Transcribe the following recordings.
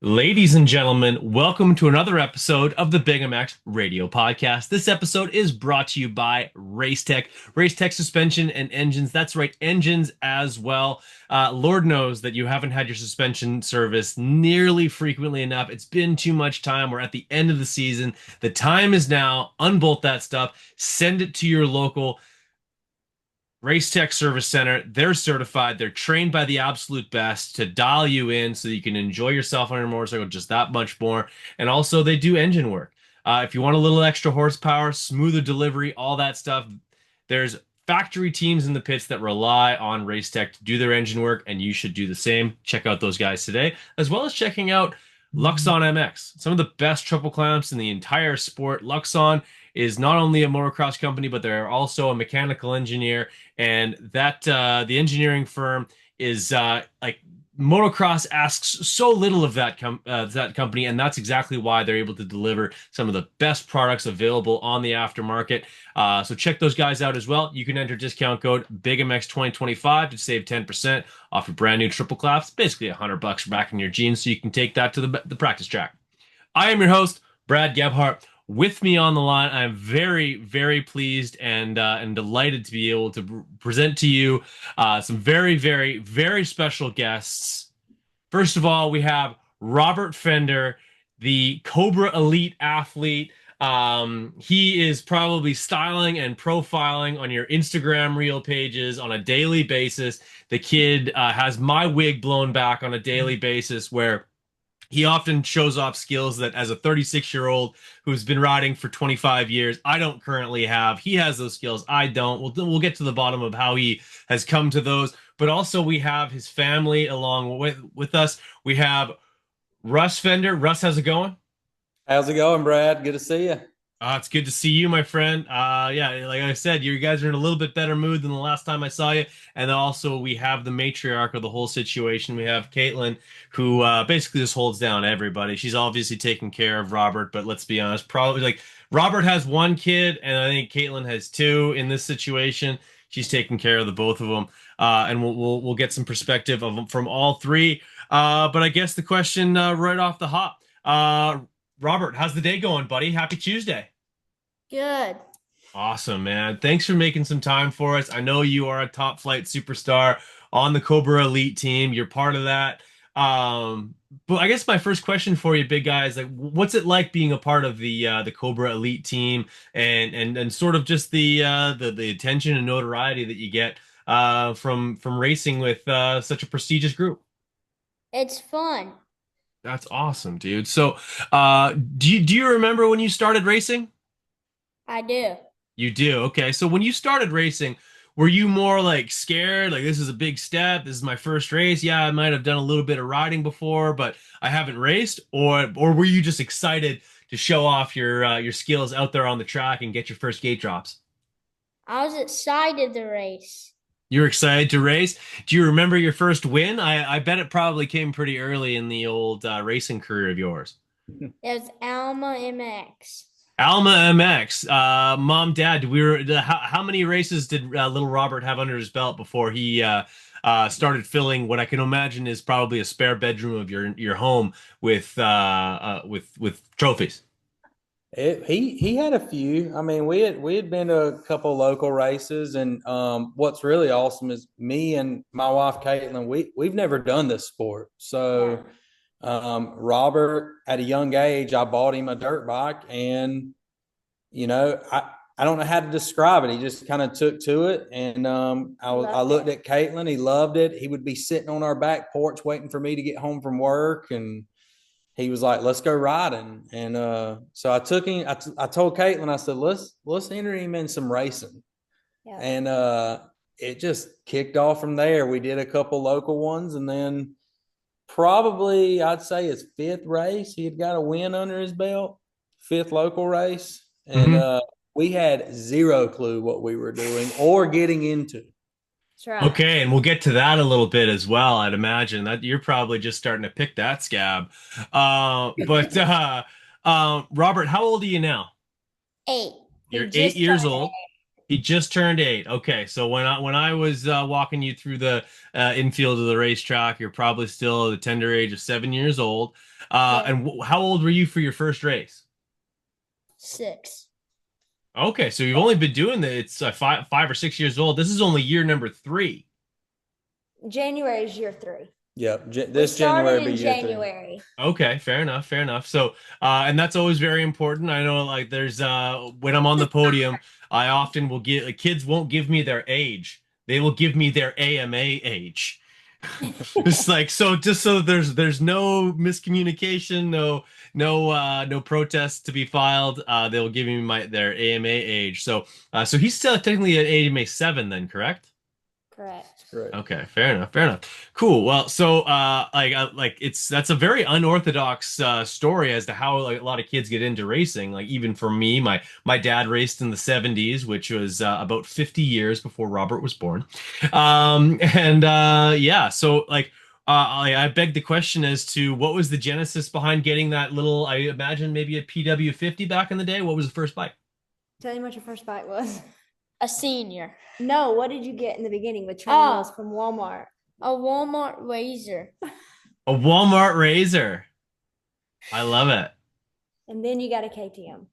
Ladies and gentlemen, welcome to another episode of the BigMx Radio Podcast. This episode is brought to you by Racetech. Racetech suspension and engines. That's right, engines as well. Lord knows that you haven't had your suspension service nearly frequently enough. It's been too much time. We're at the end of the season. The time is now. Unbolt that stuff. Send it to your local Race Tech Service Center. They're certified. They're trained by the absolute best to dial you in so that you can enjoy yourself on your motorcycle just that much more. And also, they do engine work. If you want a little extra horsepower, smoother delivery, all that stuff, there's factory teams in the pits that rely on Race Tech to do their engine work, and you should do the same. Check out those guys today, as well as checking out Luxon MX, some of the best triple clamps in the entire sport. Luxon is not only a motocross company, but they're also a mechanical engineer, and that the engineering firm is like motocross asks so little of that company, and that's exactly why they're able to deliver some of the best products available on the aftermarket. So check those guys out as well. You can enter discount code BigMx2025 to save 10% off your brand new triple claps, basically $100 back in your jeans, so you can take that to the practice track. I am your host, Brad Gebhardt. With me on the line, I'm very, very pleased and delighted to be able to present to you some very, very, very special guests. First of all, we have Robert Fender, the Cobra Elite athlete. He is probably styling and profiling on your Instagram reel pages on a daily basis. The kid has my wig blown back on a daily basis, where he often shows off skills that, as a 36-year-old who's been riding for 25 years, I don't currently have. He has those skills. I don't. We'll get to the bottom of how he has come to those. But also, we have his family along with us. We have Russ Fender. Russ, how's it going? How's it going, Brad? Good to see you. It's good to see you, my friend. Yeah, like I said, you guys are in a little bit better mood than the last time I saw you. And also, we have the matriarch of the whole situation. We have Caitlin, who basically just holds down everybody. She's obviously taking care of Robert, but let's be honest, probably like Robert has one kid, and I think Caitlin has two in this situation. She's taking care of the both of them, and we'll get some perspective from all three. But I guess the question right off the hop. Robert, how's the day going, buddy? Happy Tuesday. Good. Awesome, man. Thanks for making some time for us. I know you are a top flight superstar on the Cobra Elite team. You're part of that. But I guess my first question for you, big guy, is like, what's it like being a part of the Cobra Elite team, and sort of just the attention and notoriety that you get from racing with such a prestigious group? It's fun. That's awesome, dude. So, do you remember when you started racing? I do. You do. Okay. So when you started racing, were you more like scared, like this is a big step, this is my first race? Yeah, I might have done a little bit of riding before, but I haven't raced, or were you just excited to show off your skills out there on the track and get your first gate drops? I was excited to race. You're excited to race. Do you remember your first win? I bet it probably came pretty early in the old racing career of yours. It was Alma MX. Alma MX, mom, dad, how many races did little Robert have under his belt before he started filling what I can imagine is probably a spare bedroom of your home with trophies? He had a few. I mean, we had been to a couple local races, and what's really awesome is me and my wife Caitlin. We've never done this sport, Yeah. so Robert, at a young age, I bought him a dirt bike, and I don't know how to describe it. He just kind of took to it, and I Loved looked it. at Caitlin. He loved it. He would be sitting on our back porch waiting for me to get home from work, and he was like, "Let's go riding." And so I took him. I told Caitlin, I said, "Let's enter him in some racing," Yeah. and it just kicked off from there. We did a couple local ones, and then probably I'd say his fifth race, he had got a win under his belt, fifth local race, and Hmm. we had zero clue what we were doing or getting into. That's right. Okay, and we'll get to that a little bit as well. I'd imagine that you're probably just starting to pick that scab. But Robert, how old are you now? 8. He You're eight just years turned old. He just turned 8. Okay, so when I was walking you through the infield of the racetrack, you're probably still at the tender age of 7 years old. Yeah. And how old were you for your first race? 6. Okay, so you've only been doing it's 5 or 6 years old. This is only year number 3. January is year 3. Yep. We This started January will in be year 3. January. Okay, fair enough, fair enough. So, and that's always very important. I know, like, there's when I'm on the podium, I often will get kids won't give me their age; they will give me their AMA age. It's like so, just so there's no miscommunication, no protest to be filed. They'll give me their AMA age. So he's still technically at AMA 7, then, correct? Correct. Correct. Okay, fair enough, fair enough. Cool. Well, so that's a very unorthodox story as to how like a lot of kids get into racing. Like even for me, my dad raced in the 70s, which was about 50 years before Robert was born. And yeah, so like I beg the question as to what was the genesis behind getting that little, I imagine maybe a PW50 back in the day. What was the first bike? Tell me what your first bike was. A senior. No, what did you get in the beginning with training wheels from Walmart? A Walmart Razor. A Walmart Razor. I love it. And then you got a KTM.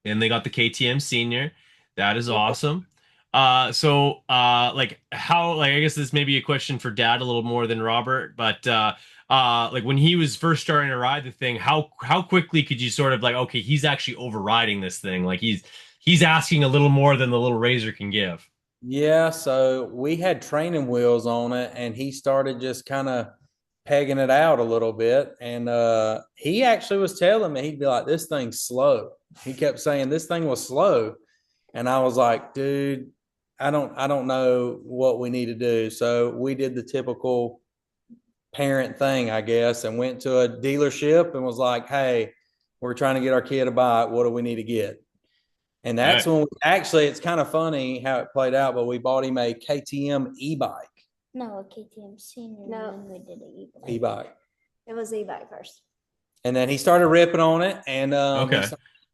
And they got the KTM Senior. That is Yeah. awesome. Like how, like I guess this may be a question for Dad a little more than Robert, but like when he was first starting to ride the thing, how quickly could you sort of like, okay, he's actually overriding this thing, like he's asking a little more than the little Razor can give. Yeah, so we had training wheels on it, and he started just kind of pegging it out a little bit. And he actually was telling me, he'd be like, "This thing's slow." He kept saying this thing was slow, and I was like, "Dude, I don't know what we need to do." So we did the typical parent thing, I guess, and went to a dealership and was like, "Hey, we're trying to get our kid a bike. What do we need to get?" And that's when actually, it's kind of funny how it played out, but we bought him a KTM e-bike. No, a KTM Senior. No. And then we did an e-bike. E-bike. It was e-bike first. And then he started ripping on it, and Okay.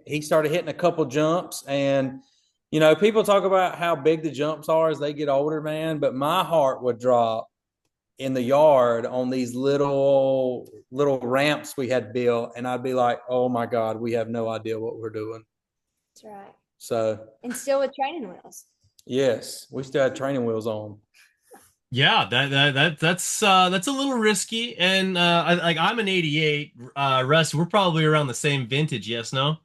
he started hitting a couple jumps. And, you know, people talk about how big the jumps are as they get older, man, but my heart would drop in the yard on these little ramps we had built, and I'd be like, "Oh my God, we have no idea what we're doing." That's right. So, And still with training wheels. yes, we still had training wheels on. Yeah, that's a little risky. And I'm an 88. Russ, we're probably around the same vintage, yes, no?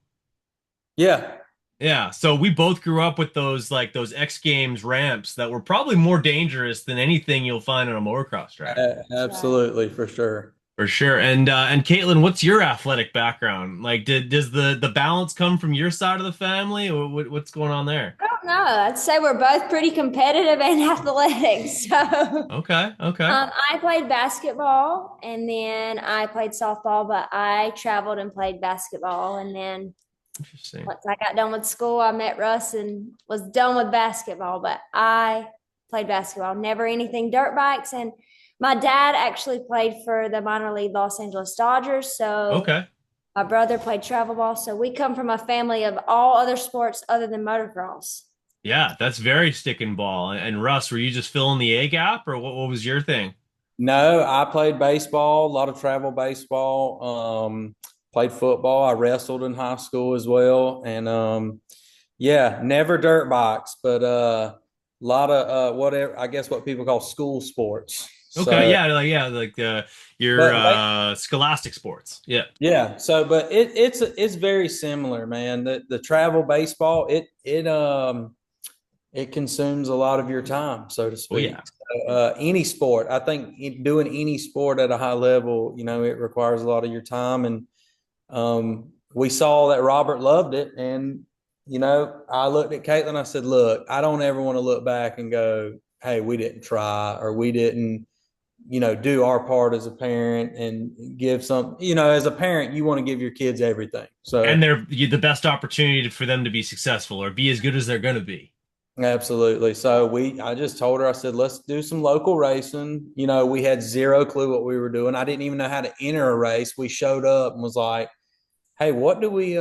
Yeah. Yeah, so we both grew up with those X Games ramps that were probably more dangerous than anything you'll find on a motocross track. Absolutely, for sure. For sure. And Caitlin, what's your athletic background? Like, does the balance come from your side of the family, or what's going on there? I don't know. I'd say we're both pretty competitive and athletic. So Okay. I played basketball and then I played softball, but I traveled and played basketball. And then Interesting. once I got done with school, I met Russ and was done with basketball, but I played basketball, never anything dirt bikes. And my dad actually played for the minor league Los Angeles Dodgers. So Okay. my brother played travel ball. So we come from a family of all other sports other than motocross. Yeah, that's very stick and ball. And Russ, were you just filling the A gap, or what was your thing? No, I played baseball, a lot of travel baseball, played football. I wrestled in high school as well. And yeah, never dirt bikes, but a lot of whatever, I guess what people call school sports. Okay, So, like your scholastic sports. Yeah. yeah. So, but it's very similar, man. The travel baseball, it consumes a lot of your time, so to speak. yeah. So, any sport, I think doing any sport at a high level, you know, it requires a lot of your time. And we saw that Robert loved it. And, you know, I looked at Caitlin, I said, "Look, I don't ever want to look back and go, hey, we didn't try, or we didn't, you know, do our part as a parent and give some, you know, as a parent, you want to give your kids everything." So, And they're the best opportunity for them to be successful or be as good as they're going to be. absolutely. So I just told her, I said, "Let's do some local racing." You know, we had zero clue what we were doing. I didn't even know how to enter a race. We showed up and was like, hey, what do we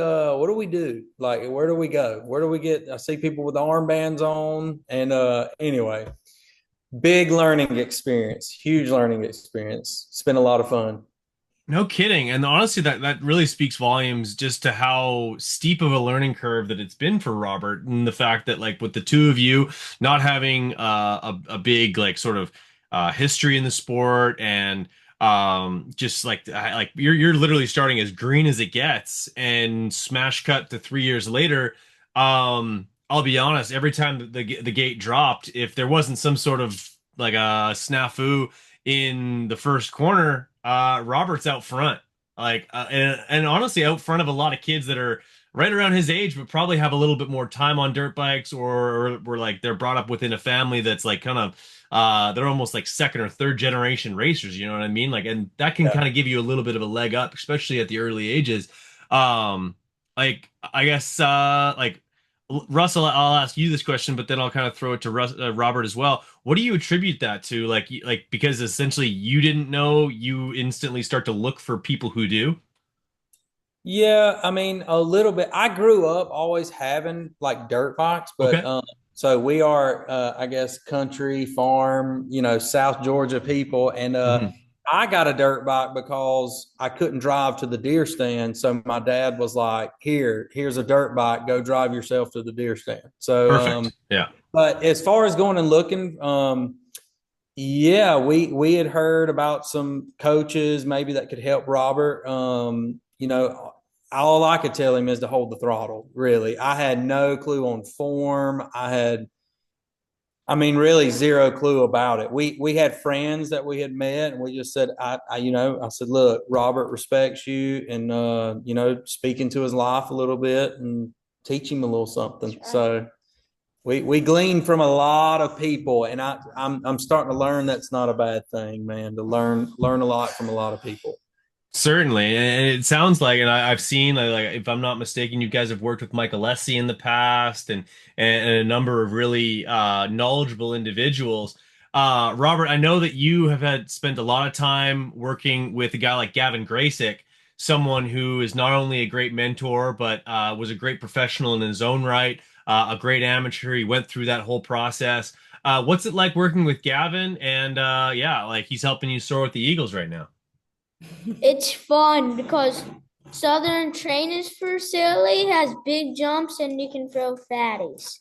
do? Like, where do we go? Where do we get? I see people with armbands on, and anyway, big learning experience, huge learning experience. It's been a lot of fun. No kidding. And honestly, that really speaks volumes just to how steep of a learning curve that it's been for Robert, and the fact that like with the two of you not having a big like sort of history in the sport, and just like you're literally starting as green as it gets, and smash cut to 3 years later. I'll be honest, every time the gate dropped, if there wasn't some sort of like a snafu in the first corner, Robert's out front. And honestly, out front of a lot of kids that are right around his age, but probably have a little bit more time on dirt bikes, or were like they're brought up within a family that's like kind of they're almost like second or third generation racers, you know what I mean? Like, and that can Yeah. kind of give you a little bit of a leg up, especially at the early ages. Like I guess like Russell, I'll ask you this question, but then I'll kind of throw it to Robert as well. What do you attribute that to? Like because essentially you didn't know, you instantly start to look for people who do. Yeah, I mean, a little bit. I grew up always having like dirt bikes, but Okay. so we are, I guess, country farm, South Georgia people, and Hmm. I got a dirt bike because I couldn't drive to the deer stand. So my dad was like, here's a dirt bike. Go drive yourself to the deer stand. So, Perfect. Yeah. but as far as going and looking, yeah, we had heard about some coaches maybe that could help Robert. All I could tell him is to hold the throttle. Really, I had no clue on form. I mean, really zero clue about it. We had friends that we had met, and we just said, I said, look, Robert respects you, and speak into his life a little bit and teach him a little something. Right. So we glean from a lot of people, and I'm starting to learn that's not a bad thing, man. To learn a lot from a lot of people. Certainly, and it sounds like, and I've seen, like, if I'm not mistaken, you guys have worked with Michael Alessi in the past, and a number of really knowledgeable individuals. Robert, I know that you have had spent a lot of time working with a guy like Gavin Graysick, someone who is not only a great mentor, but was a great professional in his own right, a great amateur. He went through that whole process. What's it like working with Gavin? And yeah, like he's helping you soar with the Eagles right now. It's fun because Southern Trainers facility has big jumps and you can throw fatties.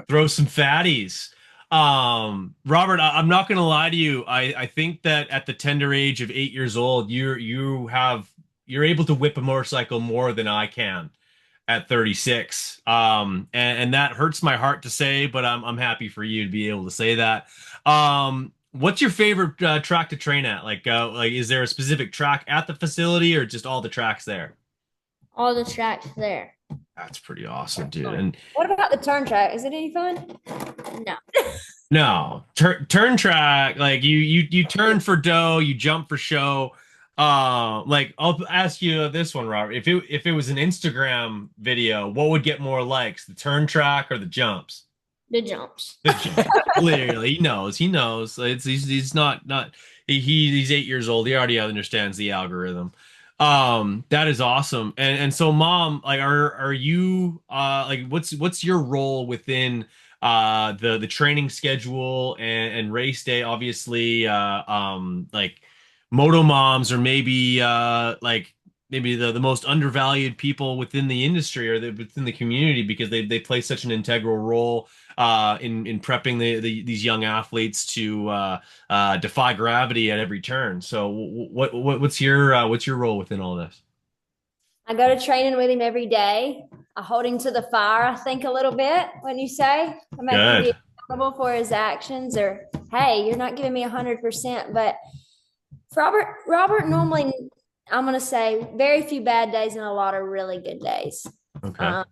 Throw some fatties. Robert, I'm not gonna lie to you. I think that at the tender age of 8 years old, you're able to whip a motorcycle more than I can at 36. And that hurts my heart to say, but I'm happy for you to be able to say that. What's your favorite track to train at? Like, is there a specific track at the facility, or just all the tracks there? All the tracks there. That's pretty awesome, dude. And What about the turn track? Is it any fun? No. no, turn track, like you turn for dough, you jump for show. Like I'll ask you this one, Robert. If it was an Instagram video, what would get more likes, the turn track or the jumps? The jumps. The jump. Clearly, he knows. He knows. He's not he's 8 years old. He already understands the algorithm. That is awesome. And so, Mom, like, are you like what's your role within the training schedule and race day? Obviously, like moto moms, or maybe like maybe the most undervalued people within the industry, or within the community, because they play such an integral role in prepping these young athletes to defy gravity at every turn. So what's your role within all this? I go to training with him every day. I hold him to the fire, I think, a little bit when you say I make him be Good. accountable for his actions, or hey, you're not giving me 100%. But for Robert normally, I'm gonna say very few bad days and a lot of really good days. Okay.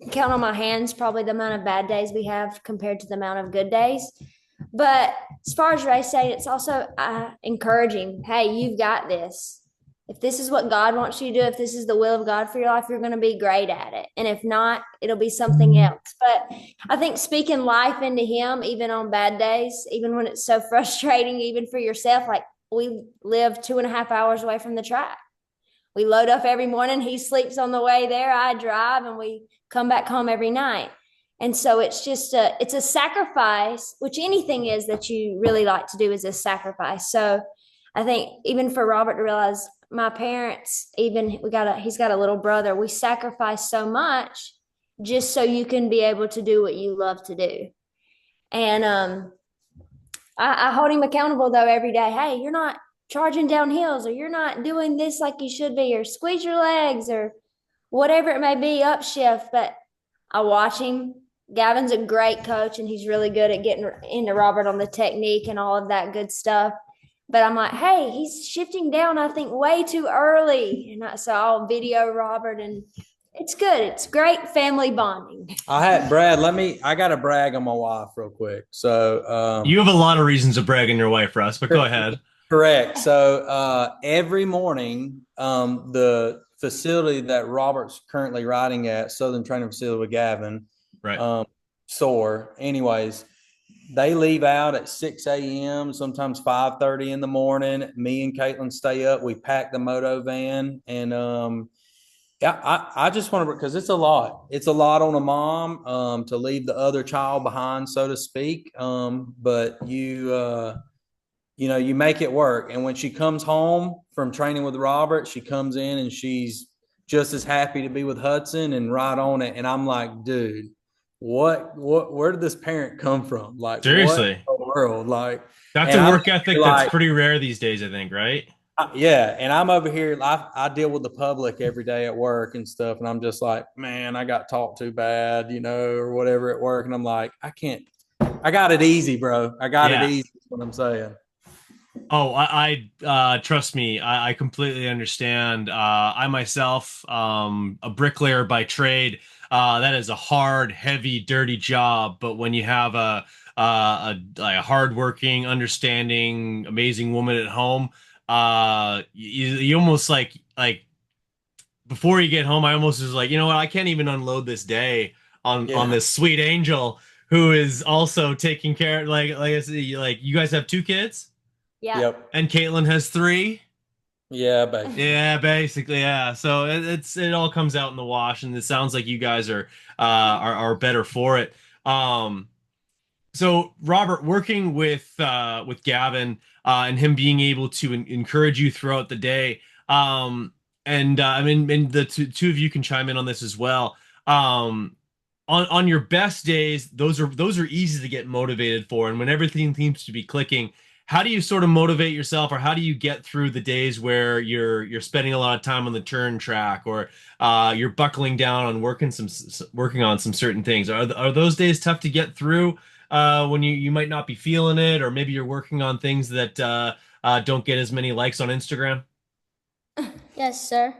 Count on my hands probably the amount of bad days we have compared to the amount of good days. But as far as race day, it's also encouraging. Hey, you've got this. If this is what God wants you to do, if this is the will of God for your life, you're going to be great at it. And if not, it'll be something else. But I think speaking life into him, even on bad days, even when it's so frustrating, even for yourself, like we live 2.5 hours away from the track. We load up every morning. He sleeps on the way there. I drive, and we come back home every night. And so it's just it's a sacrifice, which anything is that you really like to do is a sacrifice. So I think even for Robert to realize my parents, even he's got a little brother, we sacrifice so much just so you can be able to do what you love to do. And I hold him accountable though every day. Hey, you're not charging down hills, or you're not doing this like you should be, or squeeze your legs, or whatever it may be, upshift. But I watch him. Gavin's a great coach, and he's really good at getting into Robert on the technique and all of that good stuff. But I'm like, hey, he's shifting down, I think, way too early. And so I'll video Robert, and it's good. It's great family bonding. Brad, I got to brag on my wife real quick. So you have a lot of reasons to brag on your wife, Russ, but go ahead. Correct. So every morning, the facility that Robert's currently riding at, Southern Training Facility with Gavin, right. SOAR. Anyways, they leave out at 6 a.m., sometimes 5:30 in the morning. Me and Caitlin stay up. We pack the Moto van. And I just want to, because it's a lot. It's a lot on a mom to leave the other child behind, so to speak. But you make it work. And when she comes home from training with Robert, she comes in and she's just as happy to be with Hudson and ride on it. And I'm like, dude, where did this parent come from? Like, seriously, what in the world? Like, that's a work ethic that's pretty rare these days, I think, right? Yeah. And I'm over here, I deal with the public every day at work and stuff. And I'm just like, man, I got talked too bad, or whatever at work. And I'm like, I got it easy, bro. I got it easy. That's what I'm saying. Oh, I trust me. I completely understand. I myself, a bricklayer by trade, that is a hard, heavy, dirty job. But when you have a hardworking, understanding, amazing woman at home, you almost like before you get home, I almost was like, you know what? I can't even unload this day on this sweet angel who is also taking care. Like I said, like you guys have 2 kids. Yeah. Yep. And Caitlin has 3. Yeah, basically. Yeah, basically, yeah. So it all comes out in the wash, and it sounds like you guys are better for it. So Robert, working with Gavin and him being able to encourage you throughout the day, and I mean, the two of you can chime in on this as well. On your best days, those are easy to get motivated for, and when everything seems to be clicking, how do you sort of motivate yourself, or how do you get through the days where you're spending a lot of time on the turn track, or you're buckling down on working on some certain things? Are those days tough to get through when you might not be feeling it, or maybe you're working on things that don't get as many likes on Instagram? Yes, sir.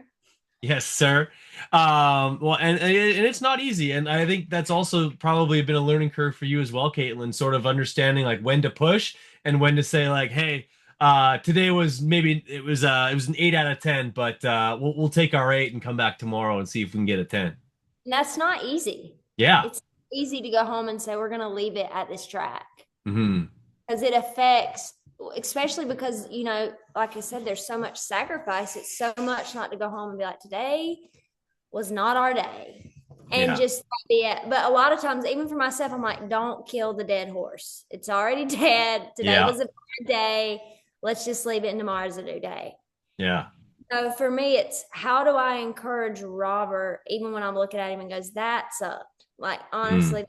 Yes, sir. Well, and it's not easy, and I think that's also probably been a learning curve for you as well, Caitlin. Sort of understanding like when to push and when to say like, hey, today was it was an 8 out of 10, but we'll take our 8 and come back tomorrow and see if we can get a 10. And that's not easy. Yeah, it's easy to go home and say we're going to leave it at this track, because it affects, especially because like I said, there's so much sacrifice. It's so much not to go home and be like, today was not our day. And just be it. But a lot of times, even for myself, I'm like, don't kill the dead horse. It's already dead. Today was a bad day. Let's just leave it, and tomorrow's a new day. Yeah. So for me, it's how do I encourage Robert, even when I'm looking at him and goes, that sucked. Like, honestly,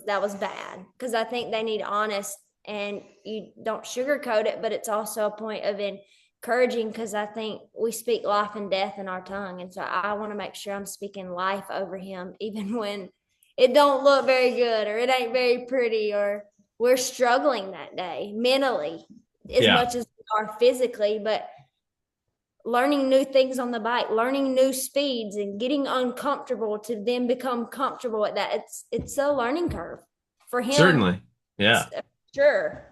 that was bad. Because I think they need honest, and you don't sugarcoat it, but it's also a point of encouraging, because I think we speak life and death in our tongue. And so I want to make sure I'm speaking life over him, even when it don't look very good, or it ain't very pretty, or we're struggling that day mentally as much as we are physically. But learning new things on the bike, learning new speeds, and getting uncomfortable to then become comfortable at that. It's a learning curve for him. Certainly. Yeah. Sure.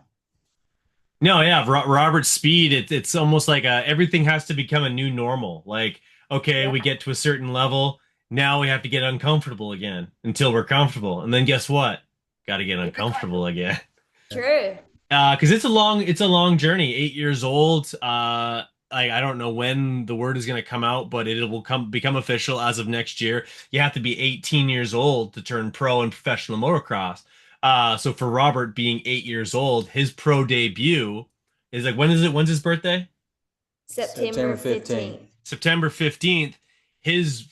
No, yeah, Robert's speed, it's almost like everything has to become a new normal. Like, okay, we get to a certain level, now we have to get uncomfortable again until we're comfortable. And then guess what? Got to get uncomfortable again. True. Because it's a long journey. 8 years old. I don't know when the word is going to come out, but it will become official as of next year. You have to be 18 years old to turn pro in professional motocross. So for Robert being 8 years old, his pro debut is like, when is it? When's his birthday? September 15th. September 15th. His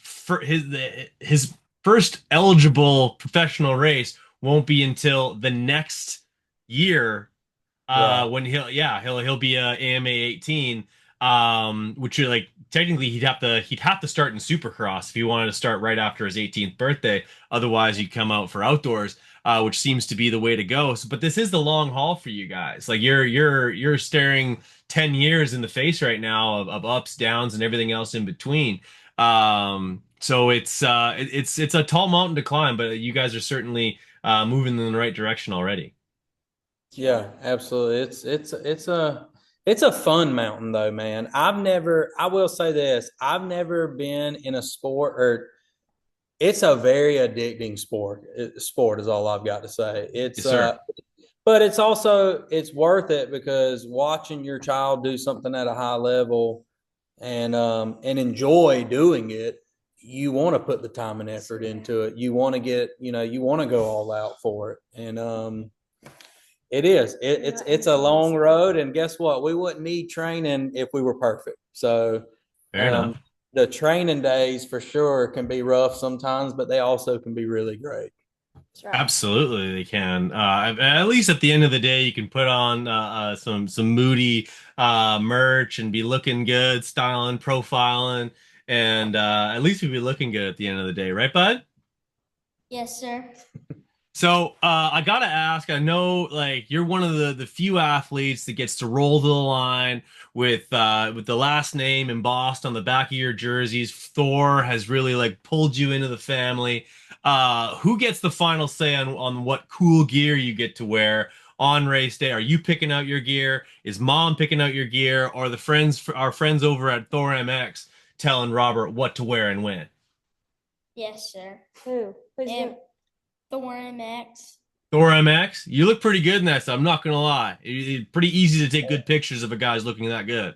first eligible professional race won't be until the next year, Right. when he'll be AMA 18, which are like technically he'd have to start in Supercross if he wanted to start right after his 18th birthday. Otherwise, he'd come out for outdoors, which seems to be the way to go. So, but this is the long haul for you guys. Like you're staring 10 years in the face right now of ups, downs, and everything else in between. So it's a tall mountain to climb, but you guys are certainly moving in the right direction already. Yeah, absolutely. It's a fun mountain though, man. I will say this, I've never been in a sport, or it's a very addicting sport is all I've got to say. Yes, sir. But it's worth it, because watching your child do something at a high level and enjoy doing it, you want to put the time and effort into it. You want to you want to go all out for it. And it's a long road, and guess what? We wouldn't need training if we were perfect. So Fair enough. the training days for sure can be rough sometimes, but they also can be really great. That's right. Absolutely, they can. At least at the end of the day, you can put on some moody merch and be looking good, styling, profiling, and at least we'd be looking good at the end of the day, right, bud? Yes, sir. So I gotta ask, I know like you're one of the few athletes that gets to roll to the line with the last name embossed on the back of your jerseys. Thor has really like pulled you into the family. Who gets the final say on what cool gear you get to wear on race day? Are you picking out your gear? Is mom picking out your gear? Or our friends over at Thor MX telling Robert what to wear and when? Yes, sir. Who's And Thor MX. Thor MX, you look pretty good in that stuff. I'm not gonna lie. It's pretty easy to take good pictures of a guy's looking that good.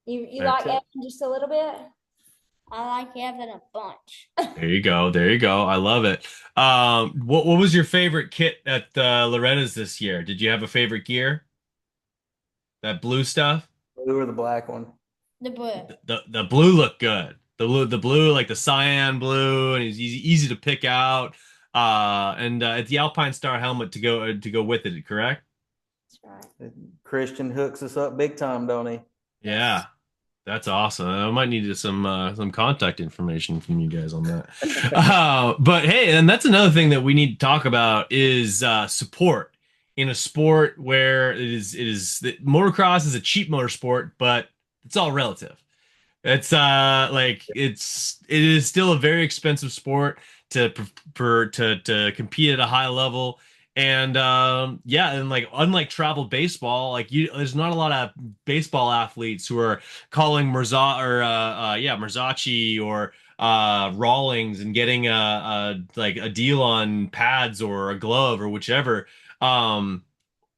you That's like it. Evan just a little bit? I like having a bunch. There you go. There you go. I love it. What was your favorite kit at Loretta's this year? Did you have a favorite gear? That blue stuff? Blue or the black one? The blue. The blue looked good. The blue, like the cyan blue, and it's easy to pick out. And it's the Alpine Star helmet to go with it, correct? That's right. Christian hooks us up big time, don't he? Yeah. That's awesome. I might need some contact information from you guys on that. But hey, and that's another thing that we need to talk about is support in a sport where motocross is a cheap motorsport, but it's all relative. It's it is still a very expensive sport to compete at a high level. And yeah, and like unlike travel baseball, like there's not a lot of baseball athletes who are calling Merzacci or Rawlings and getting a deal on pads or a glove or whichever. Um,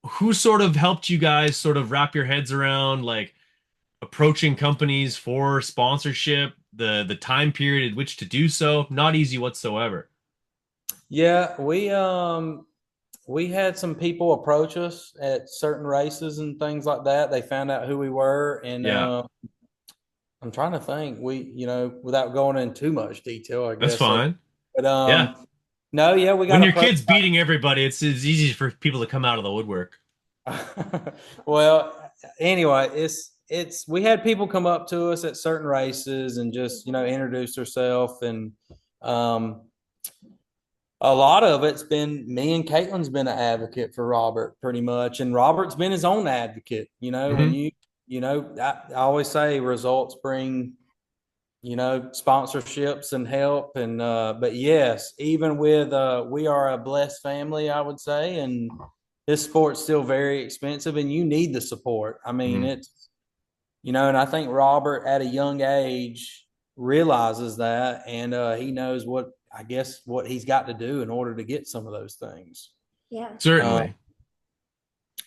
who sort of helped you guys sort of wrap your heads around like approaching companies for sponsorship, the time period at which to do so? Not easy whatsoever. Yeah, we had some people approach us at certain races and things like that. They found out who we were, and Yeah, I'm trying to think. Without going in too much detail, I that's guess. fine. But Yeah. no, yeah, we When got your approached. kid's beating everybody, it's easy for people to come out of the woodwork. Well, anyway, it's we had people come up to us at certain races and just introduce themselves, and a lot of it's been me, and Caitlin's been an advocate for Robert pretty much, and Robert's been his own advocate. When Mhm. I always say results bring sponsorships and help, and but yes, even with we are a blessed family, I would say, and this sport's still very expensive, and you need the support. I mean, Mhm. it's and I think Robert at a young age realizes that, and he knows what he's got to do in order to get some of those things. Yeah. Uh, Certainly.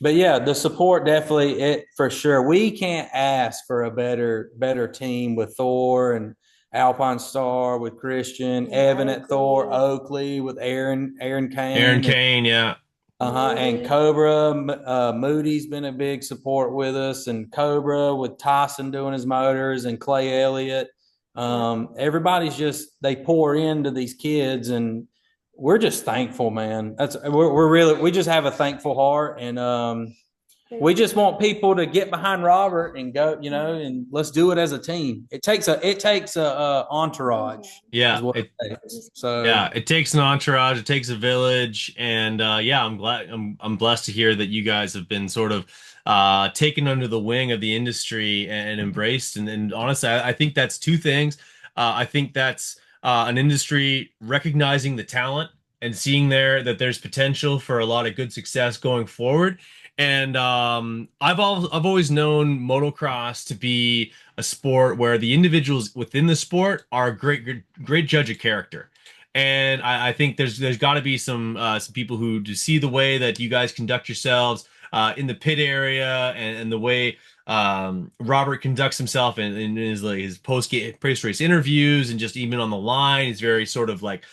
But yeah, the support definitely it for sure. We can't ask for a better team with Thor and Alpine Star with Christian, And Evan at Oakley. Thor, Oakley with Aaron Aaron Kane, and Kane, yeah. and Moody. Cobra. Moody's been a big support with us, and Cobra with Tyson doing his motors, and Clay Elliott. Everybody's just they pour into these kids, and we're just thankful, man. We're really we just have a thankful heart, and we just want people to get behind Robert and go, and let's do it as a team. It takes a entourage. Yeah, is what it takes. So yeah, it takes an entourage, it takes a village, and yeah, I'm blessed to hear that you guys have been sort of taken under the wing of the industry and embraced. And honestly, I think that's two things. I think that's an industry recognizing the talent and seeing that there's potential for a lot of good success going forward. And I've always known motocross to be a sport where the individuals within the sport are a great judge of character. And I think there's got to be some people who to see the way that you guys conduct yourselves in the pit area and the way Robert conducts himself in his post race interviews and just even on the line. He's very sort of like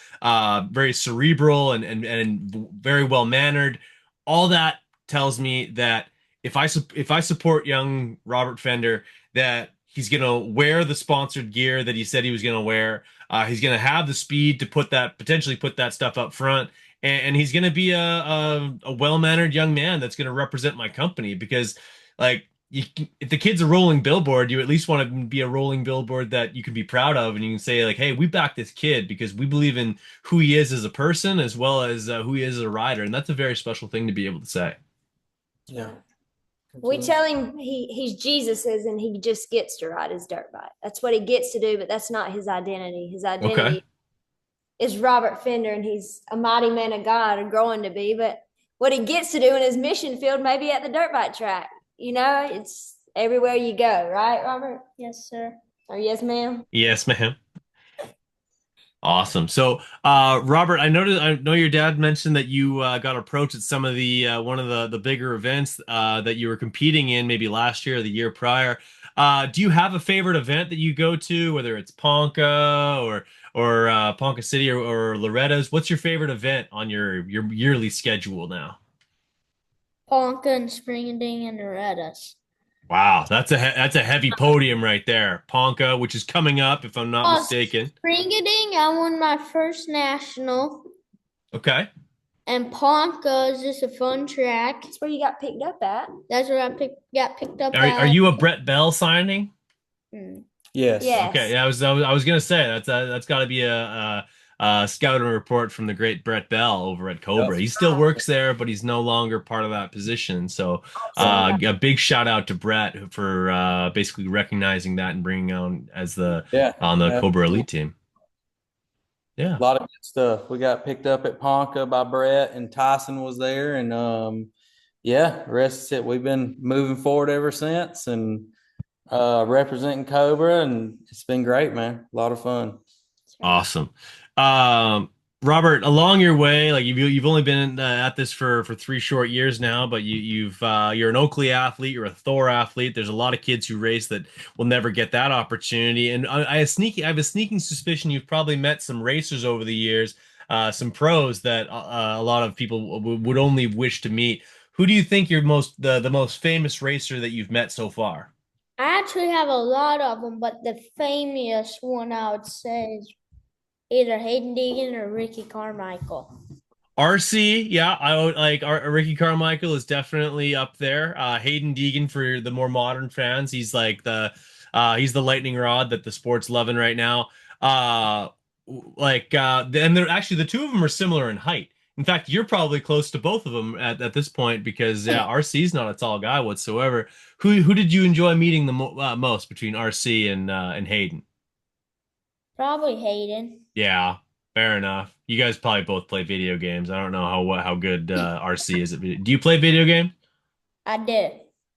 very cerebral and very well mannered. All that tells me that if I support young Robert Fender, that he's gonna wear the sponsored gear that he said he was gonna wear. He's gonna have the speed to potentially put that stuff up front, and he's gonna be a well-mannered young man that's gonna represent my company because, like, if the kid's a rolling billboard, you at least want to be a rolling billboard that you can be proud of, and you can say like, "Hey, we back this kid because we believe in who he is as a person as well as who he is as a rider," and that's a very special thing to be able to say. yeah. We tell him he's Jesus's and he just gets to ride his dirt bike. That's what he gets to do, but that's not his identity. His identity Okay. is Robert Fender, and he's a mighty man of God, or growing to be. But what he gets to do in his mission field, maybe at the dirt bike track, it's everywhere you go, right, Robert? Yes, sir. Or yes, ma'am? Yes, ma'am. Awesome. So, Robert, I know your dad mentioned that you got approached at some of the one of the bigger events that you were competing in, maybe last year or the year prior. Do you have a favorite event that you go to, whether it's Ponca or Ponca City or Loretta's? What's your favorite event on your yearly schedule now? Ponca and Springading and Loretta's. Wow, that's a heavy podium right there. Ponca, which is coming up, if I'm not mistaken. Springading, I won my first national. Okay. And Ponca is just a fun track. That's where you got picked up at. That's where I got picked up Are at. you a Brett Bell signing? Yes. Yes. Okay, yeah, I was gonna say that's got to be a scouting report from the great Brett Bell over at Cobra. Yep. He still works there, but he's no longer part of that position. So a big shout out to Brett for basically recognizing that and bringing on as on the Cobra Elite team. Yeah, A lot of good stuff. We got picked up at Ponca by Brett, and Tyson was there, and yeah, the rest is it. We've been moving forward ever since, and representing Cobra, and it's been great, man. A lot of fun. awesome. Robert, along your way, like you've only been at this for 3 short years now, but you're an Oakley athlete, you're a Thor athlete. There's a lot of kids who race that will never get that opportunity, and I have a sneaking suspicion you've probably met some racers over the years, some pros that a lot of people would only wish to meet. Who do you think you're the most famous racer that you've met so far? I actually have a lot of them, but the famous one I would say is either Hayden Deegan or Ricky Carmichael. RC, yeah, I would like Ricky Carmichael is definitely up there. Hayden Deegan for the more modern fans, he's like he's the lightning rod that the sport's loving right now. And they're actually the two of them are similar in height. In fact, you're probably close to both of them at this point because RC's not a tall guy whatsoever. Who did you enjoy meeting the most between RC and Hayden? Probably Hayden. Yeah, fair enough. You guys probably both play video games. I don't know how good RC is at video. Do you play video game? I do.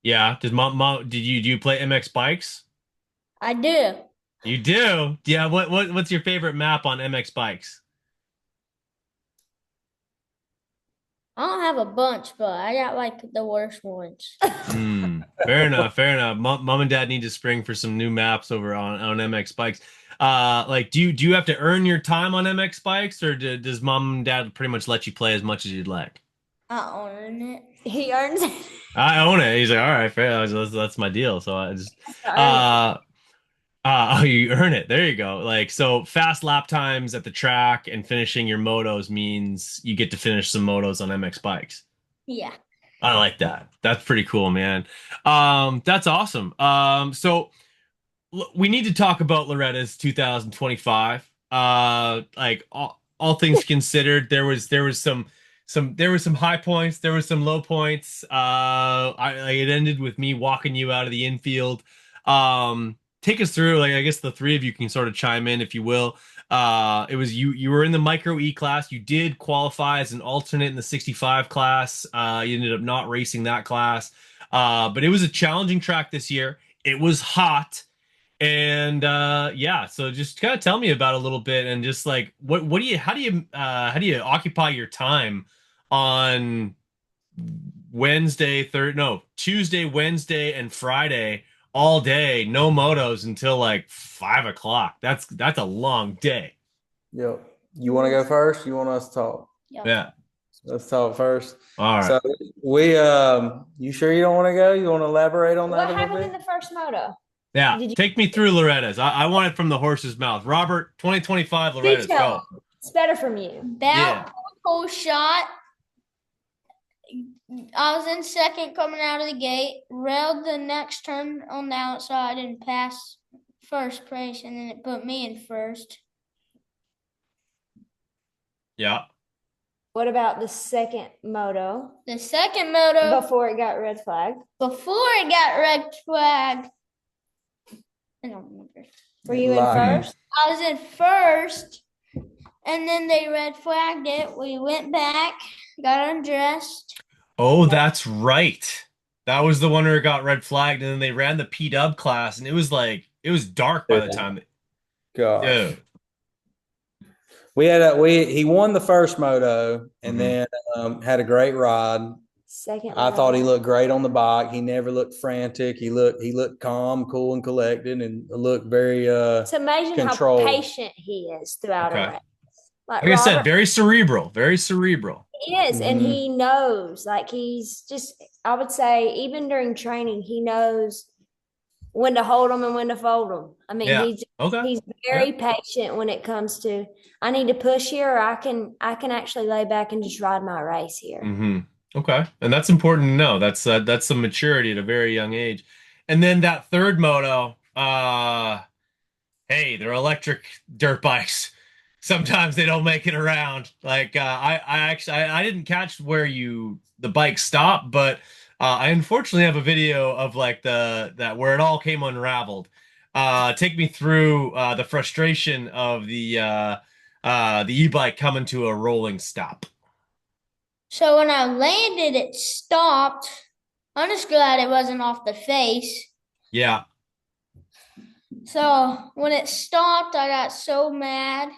Yeah. Do you play MX bikes? I do. You do? Yeah. What's your favorite map on MX bikes? I don't have a bunch, but I got like the worst ones. Fair enough. Fair enough. Mom and dad need to spring for some new maps over on MX bikes. Like, do you have to earn your time on MX bikes, or does mom and dad pretty much let you play as much as you'd like? I own it. He earns it. I own it. He's like, all right, fair. That's my deal. So I just, oh, you earn it. There you go. Like, so fast lap times at the track and finishing your motos means you get to finish some motos on MX bikes. Yeah. I like that. That's pretty cool, man. That's awesome. So we need to talk about Loretta's 2025. Like all things considered, there was some high points, there was some low points. It ended with me walking you out of the infield. Take us through, like, I guess the three of you can sort of chime in if you will. It was you were in the micro E class. You did qualify as an alternate in the 65 class. You ended up not racing that class. But it was a challenging track this year. It was hot. And yeah, so just kind of tell me about it a little bit, and just like how do you occupy your time on Tuesday, Wednesday, and Friday all day, no motos until like 5 o'clock. That's a long day. Yep. You want to go first? You want us to talk? Yeah. Let's talk first. All right. So we you sure you don't want to go? You want to elaborate on that What a little happened in bit? the first moto? Yeah, Did you- take me through Loretta's. I want it from the horse's mouth. Robert, 2025 Loretta's, go. Detail. It's better from you. About whole shot. I was in second coming out of the gate, railed the next turn on the outside and passed first place, and then it put me in first. Yeah. What about the second moto The second moto, before it got red flag? before it got red flag, I don't remember. Were you in Lying. first? I was in first, and then they red flagged it. We went back, got undressed. Oh, that's right. That was the one where it got red flagged, and then they ran the P-Dub class, and it was dark by the time. Gosh. Dude. He won the first moto and then had a great ride. Second. I thought he looked great on the bike. He never looked frantic. He looked calm, cool, and collected, and looked very It's amazing controlled. how patient he is throughout a race. Like I said, very cerebral, very cerebral. He is, and he knows. Like he's just, I would say, even during training, he knows when to hold them and when to fold them. I mean, he's very patient when it comes to, I need to push here, or I can actually lay back and just ride my race here. Okay, and that's important to know. That's some maturity at a very young age. And then that third moto, hey, they're electric dirt bikes. Sometimes they don't make it around. Like I didn't catch where the bike stopped, but I unfortunately have a video of like where it all came unraveled. Take me through the frustration of the e-bike coming to a rolling stop. So when I landed, it stopped. I'm just glad it wasn't off the face. Yeah. So when it stopped, I got so mad.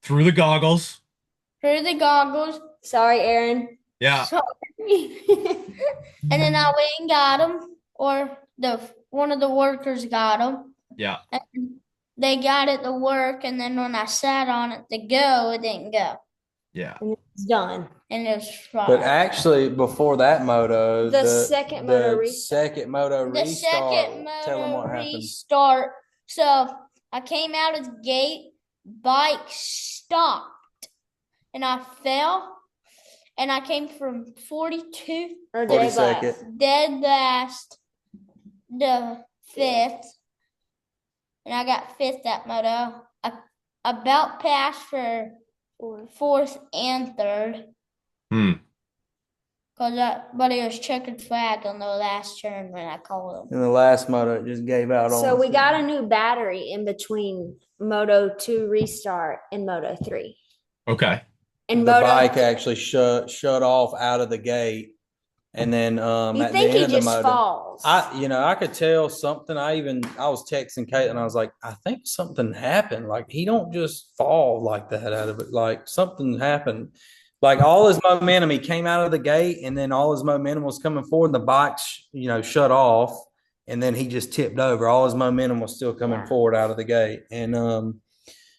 Through the goggles. Sorry, Aaron. Yeah. Sorry. And then I went and got them, or one of the workers got them. Yeah. And they got it to work, and then when I sat on it to go, it didn't go. Yeah. And it's done. And it was fine. But actually, before that moto, the second moto restart. Tell them what happened. Restart. So I came out of the gate, bike stopped, and I fell, and I came from 42 or dead last, the fifth, and I got fifth that moto. I about passed for fourth and third. But it was checkered flag on the last turn when I called them. In the last moto, it just gave out on. So we got a new battery in between Moto 2 restart and Moto 3. Okay. And the bike actually shut off out of the gate, and then you think he just falls? I could tell something. I was texting Caitlin. I was like, I think something happened. Like he don't just fall like that out of it. Like something happened. like all his momentum, he came out of the gate, and then all his momentum was coming forward, and the bikes, shut off, and then he just tipped over. All his momentum was still coming forward out of the gate, and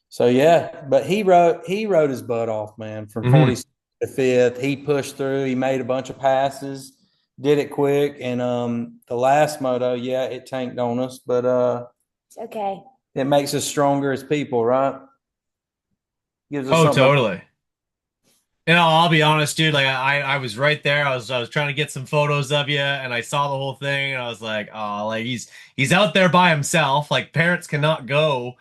so yeah. But he rode his butt off, man, from 40th to 5th. He pushed through. He made a bunch of passes, did it quick, and the last moto, yeah, it tanked on us, but It's okay. it makes us stronger as people, right? Gives us Oh, something. totally. I'll be honest, dude. Like I was right there. I was trying to get some photos of you, and I saw the whole thing, and I was like, oh, like he's out there by himself. Like parents cannot go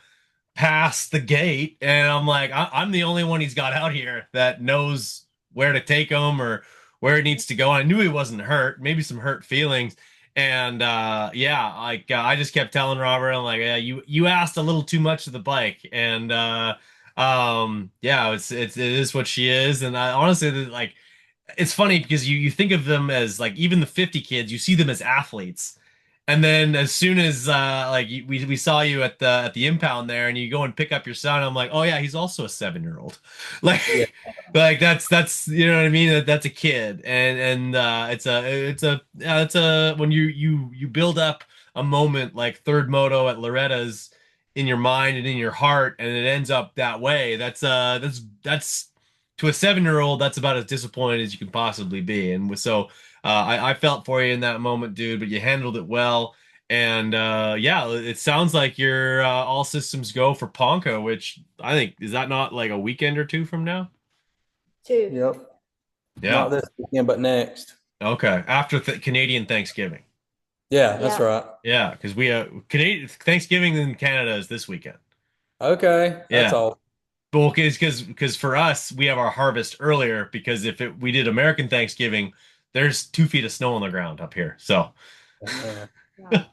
past the gate, and I'm like, I'm the only one he's got out here that knows where to take him or where he needs to go. And I knew he wasn't hurt, maybe some hurt feelings. And yeah, like I just kept telling Robert, I'm like, yeah, you asked a little too much of the bike, and yeah, it is what she is. And I honestly, like, it's funny because you think of them as like even the 50 kids, you see them as athletes. And then as soon as like we saw you at the impound there, and you go and pick up your son, I'm like, oh yeah, he's also a 7-year-old. Like Yeah. like that's you know what I mean? That's a kid, and it's a when you build up a moment like third moto at Loretta's in your mind and in your heart, and it ends up that way. That's to a 7-year-old, that's about as disappointed as you can possibly be. And so I felt for you in that moment, dude, but you handled it well. And yeah, it sounds like you're all systems go for Ponca, which I think, is that not like a weekend or two from now? 2. Yep. Yeah. Not this weekend, but next. Okay. After Canadian Thanksgiving. Yeah, that's Yeah. right. Yeah, because we Canadian Thanksgiving in Canada is this weekend. Okay, that's Yeah. all. Well, because for us, we have our harvest earlier because we did American Thanksgiving, there's 2 feet of snow on the ground up here. So Yeah. Yeah.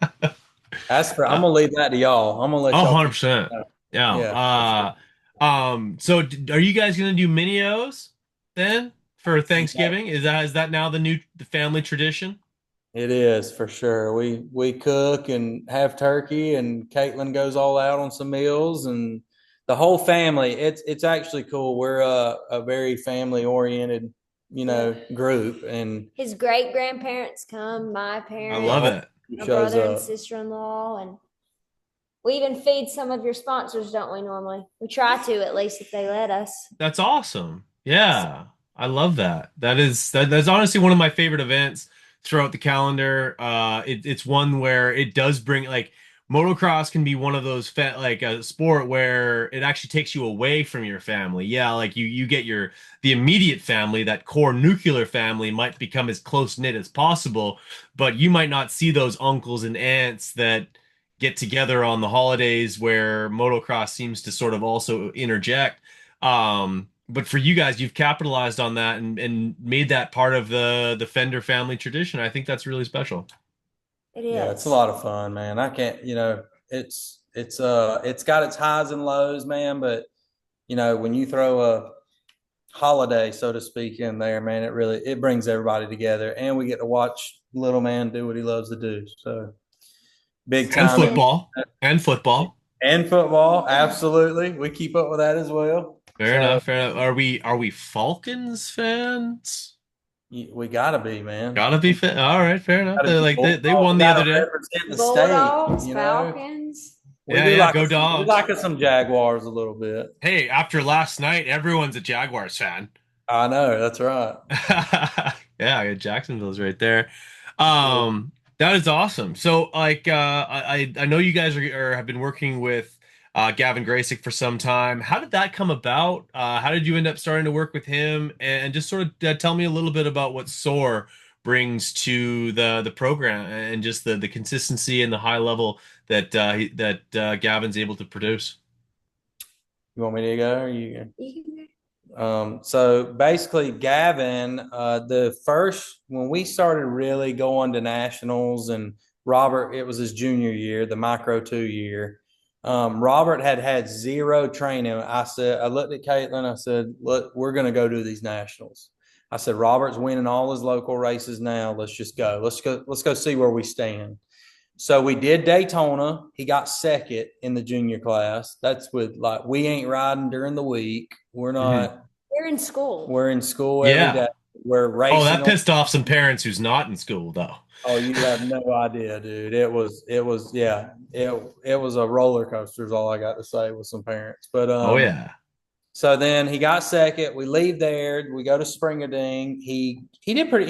I'm gonna leave that to y'all. I'm gonna let y'all. 100%. Yeah. Yeah. So are you guys gonna do mini-O's then for Thanksgiving? Is that now the family tradition? It is for sure. We cook and have turkey, and Caitlin goes all out on some meals, and the whole family. It's actually cool. We're a very family oriented, group, and His great grandparents come, my I parents, love it. my shows brother and up. sister-in-law, and we even feed some of your sponsors, don't we, normally? We try to, at least, if they let us. That's awesome. Yeah. I love that. That's honestly one of my favorite events throughout the calendar. It's one where it does bring, like, motocross can be one of those like a sport where it actually takes you away from your family. Yeah, like you get the immediate family, that core nuclear family might become as close knit as possible, but you might not see those uncles and aunts that get together on the holidays where motocross seems to sort of also interject. But for you guys, you've capitalized on that and made that part of the Fender family tradition. I think that's really special. It is. Yeah, it's a lot of fun, man. I can't, it's got its highs and lows, man. But when you throw a holiday, so to speak, in there, man, it brings everybody together, and we get to watch little man do what he loves to do. So big And time. football. And football. And football, absolutely. We keep up with that as well. Fair enough. Fair enough. Are we Falcons fans? We gotta be, man. Gotta be fit. All right, fair enough. Gotta be They won the other day. represent the Bulldogs, state, Falcons. We Yeah, do yeah, like go us- Dogs. We like us some Jaguars a little bit. Hey, after last night, everyone's a Jaguars fan. I know, that's right. Yeah, Jacksonville's right there. That is awesome. So, like, I know you guys have been working with Gavin Graysick for some time. How did that come about? How did you end up starting to work with him? And just sort of tell me a little bit about what SOAR brings to the program, and just the consistency and the high level that Gavin's able to produce. You want me to go, or you? You can So basically, Gavin, when we started really going to nationals, and Robert, it was his junior year, the Micro 2 year. Robert had zero training. I looked at Caitlin. I said, "Look, we're going to go do these nationals." I said, "Robert's winning all his local races now. Let's just go. Let's go see where we stand." So we did Daytona. He got second in the junior class. That's with, like, we ain't riding during the week. We're not We're in school. We're in school every day. We're racing. Oh, that pissed off some parents who's not in school though. Oh, you have no idea, dude. It was a roller coaster is all I got to say with some parents. But oh yeah. So then he got second. We leave there. We go to Springading. He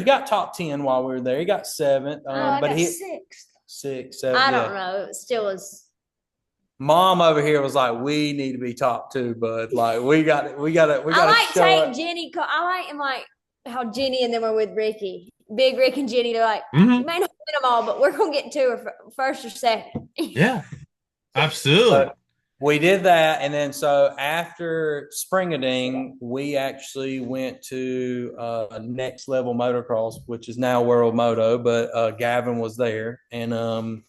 got top 10 while we were there. He got seventh. I but got he sixth. six, seven. I don't know. It still was. Mom over here was like, we need to be top 2, bud. Like we got to. I like take Jenny. I like how Jenny and them are with Ricky. Big Rick and Jenny. They're like, you may not win them all, but we're gonna get 2 or first or second. Yeah, absolutely. We did that, and then so after Springading, we actually went to Next Level Motocross, which is now World Moto, but Gavin was there, and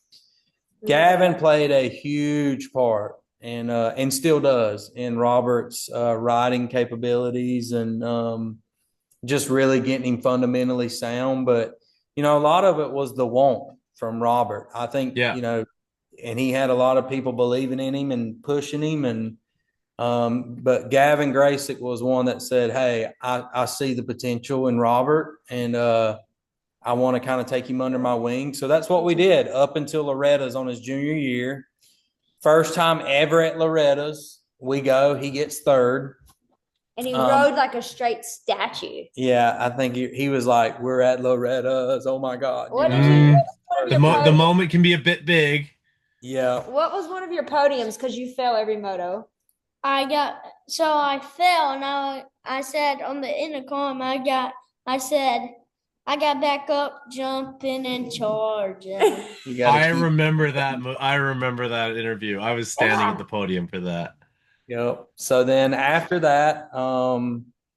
Gavin played a huge part, and still does in Robert's riding capabilities, and just really getting him fundamentally sound. But a lot of it was the want from Robert. I think and he had a lot of people believing in him and pushing him. And but Gavin Graysick was one that said, hey, I see the potential in Robert, and I want to kind of take him under my wing. So that's what we did up until Loretta's on his junior year. First time ever at Loretta's. We go, he gets third. And he rode like a straight statue. Yeah, I think he was like, we're at Loretta's. Oh, my God. What did you the moment can be a bit big. Yeah. What was one of your podiums? Because you fell every moto. I fell, and I said on the intercom, I said I got back up, jumping and charging. I remember that interview. I was standing at the podium for that. Yep. So then after that,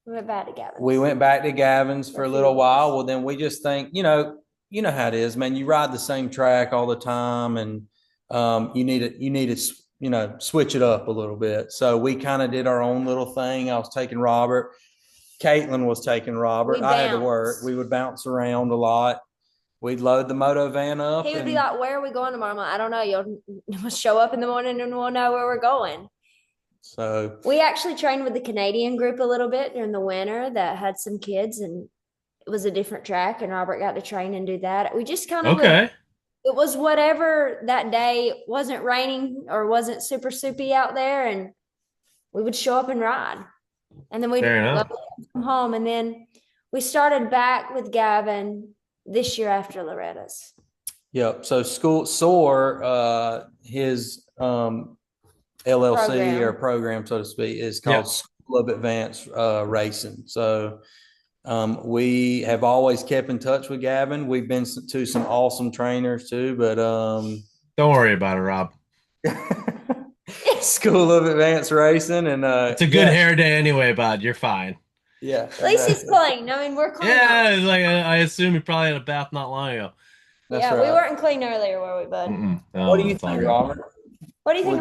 we went back to Gavin's. We went back to Gavin's for a little while. Well, then we just think, you know how it is, man. You ride the same track all the time, and you need to switch it up a little bit. So we kind of did our own little thing. I was taking Robert. Caitlin was taking Robert. I had to work. We would bounce around a lot. We'd load the moto van up. He would be like, where are we going tomorrow? I'm like, I don't know. You'll show up in the morning and we'll know where we're going. So we actually trained with the Canadian group a little bit during the winter that had some kids, and it was a different track, and Robert got to train and do that. We just kind of it was whatever that day. Wasn't raining or wasn't super soupy out there, and we would show up and ride. And then we'd come home, and then we started back with Gavin this year after Loretta's. Yep. So his LLC or program, so to speak, is called School of Advanced Racing. So we have always kept in touch with Gavin. We've been to some awesome trainers too, but don't worry about it, Rob. School of Advanced Racing, and it's a good hair day anyway, bud. You're fine. Yeah. At least he's clean. I mean, we're clean. Yeah, it's like I assume he probably had a bath not long ago. That's right. We weren't clean earlier, were we, bud? What do you think, Robert? What do you think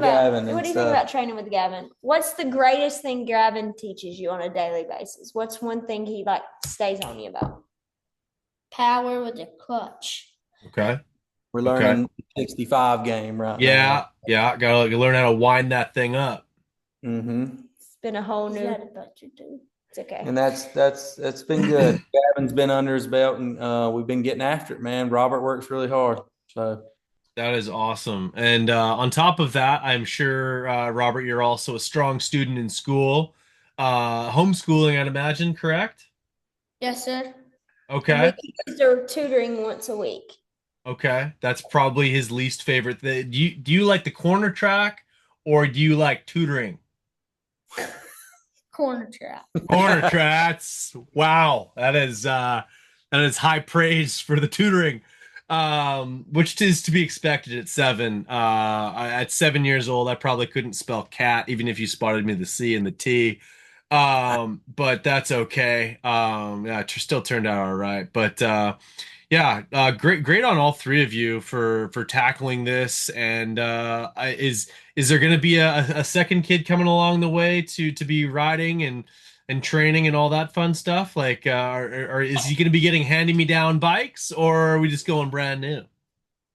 about training with Gavin? What's the greatest thing Gavin teaches you on a daily basis? What's one thing he stays on you about? Power with the clutch. Okay. We're learning 65 game right now. Yeah. Gotta learn how to wind that thing up. Mm-hmm. It's been a whole new. It's okay. And that's been good. Gavin's been under his belt, and we've been getting after it, man. Robert works really hard. So that is awesome. And on top of that, I'm sure, Robert, you're also a strong student in school. Homeschooling, I'd imagine, correct? Yes, sir. Okay. They're tutoring once a week. Okay. That's probably his least favorite thing. Do you like the corner track, or do you like tutoring? Corner track. Corner tracks. Wow. That is high praise for the tutoring. Which is to be expected at 7. At 7 years old, I probably couldn't spell cat, even if you spotted me the C and the T. But that's okay. It still turned out all right. But great on all three of you for tackling this. And is there going to be a second kid coming along the way to be riding and training and all that fun stuff? Like, or is he going to be getting hand-me-down bikes, or are we just going brand new?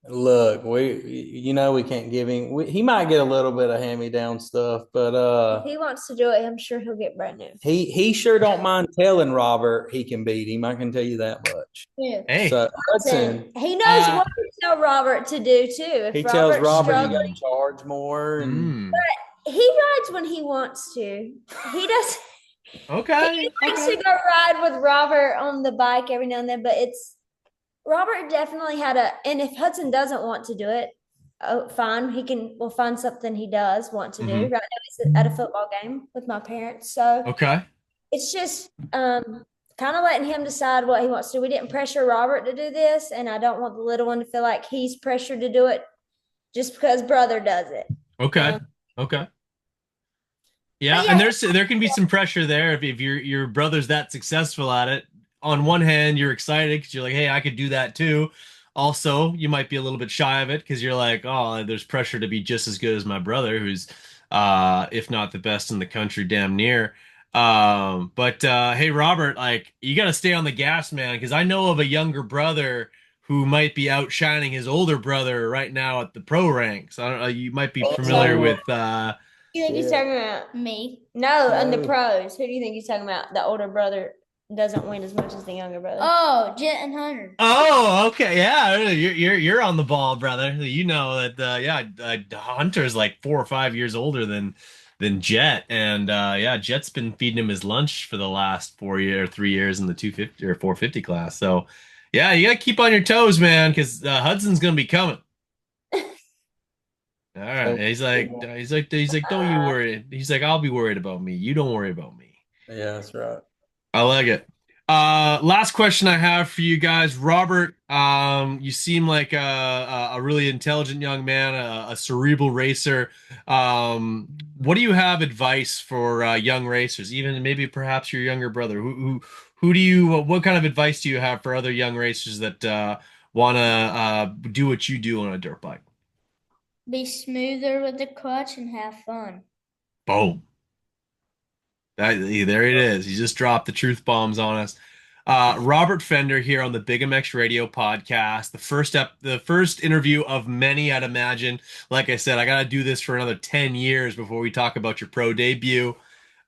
Look, we can't give him. He might get a little bit of hand-me-down stuff, but If he wants to do it, I'm sure he'll get brand new. he sure don't mind telling Robert he can beat him. I can tell you that much. Yeah. Hey, So Hudson, He knows what to tell Robert to do too. If he tells Robert's Robert you struggling, got to charge more, and he rides when he wants to. He does. okay. He likes to go ride with Robert on the bike every now and then, but Robert definitely and if Hudson doesn't want to do it, oh, fine. We'll find something he does want to do. Right now he's at a football game with my parents. So Okay. it's just kind of letting him decide what he wants to do. We didn't pressure Robert to do this, and I don't want the little one to feel like he's pressured to do it just because brother does it. Okay. Okay. Yeah, and there can be some pressure there if your brother's that successful at it. On one hand, you're excited because you're like, hey, I could do that too. Also, you might be a little bit shy of it because you're like, oh, there's pressure to be just as good as my brother, who's if not the best in the country, damn near. But hey, Robert, like you got to stay on the gas, man, because I know of a younger brother who might be outshining his older brother right now at the pro ranks. I don't know, you might be familiar with You think he's talking about Me. No, and the pros. Who do you think he's talking about? The older brother doesn't win as much as the younger brother. Oh, Jet and Hunter. Oh, okay, yeah, you're on the ball, brother. You know that, Hunter's like 4 or 5 years older than Jet, and yeah, Jet's been feeding him his lunch for the last 3 years in the 250 or 450 class. So, yeah, you gotta keep on your toes, man, because Hudson's gonna be coming. All right, he's like, don't you worry. He's like, I'll be worried about me. You don't worry about me. yeah, that's right. I like it. Last question I have for you guys, Robert. You seem like a really intelligent young man, a cerebral racer. What do you have advice for young racers, even maybe perhaps your younger brother? Who do you? What kind of advice do you have for other young racers that want to do what you do on a dirt bike? Be smoother with the clutch and have fun. Boom. There it is. He just dropped the truth bombs on us. Robert Fender here on the BigMx Radio podcast. The first interview of many, I'd imagine. Like I said, I got to do this for another 10 years before we talk about your pro debut.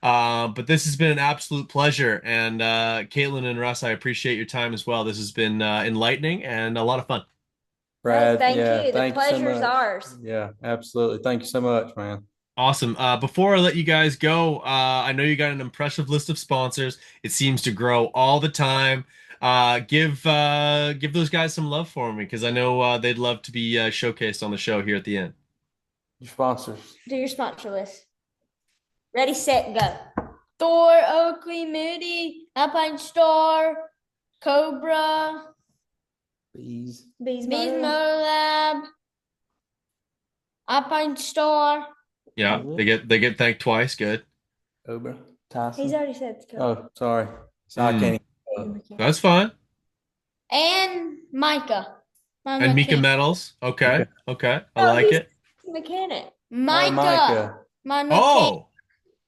But this has been an absolute pleasure. And Caitlin and Russ, I appreciate your time as well. This has been enlightening and a lot of fun. Brad, thank yeah, you. The thank you so pleasure's much. ours. Yeah, absolutely. Thank you so much, man. Awesome. Before I let you guys go, I know you got an impressive list of sponsors. It seems to grow all the time. Give those guys some love for me because I know they'd love to be showcased on the show here at the end. Your sponsors. Do your sponsor list. Ready, set, go. Thor, Oakley, Moody, Alpine Star, Cobra, Bees. Bees Moto Motor. Lab, Alpine Star. Yeah, they get thanked twice. Good. Cobra. Tyson. He's already said go. Oh, sorry. So I can't. That's fine. And Micah. And Mika Metals. Okay. I like it. Mechanic. Micah. My mechanic.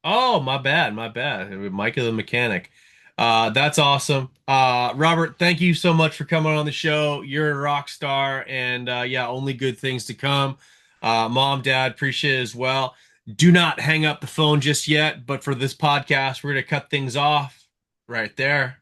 Oh, my bad. Micah the mechanic. That's awesome. Robert, thank you so much for coming on the show. You're a rock star, and yeah, only good things to come. Mom, Dad, appreciate it as well. Do not hang up the phone just yet, but for this podcast, we're gonna cut things off right there.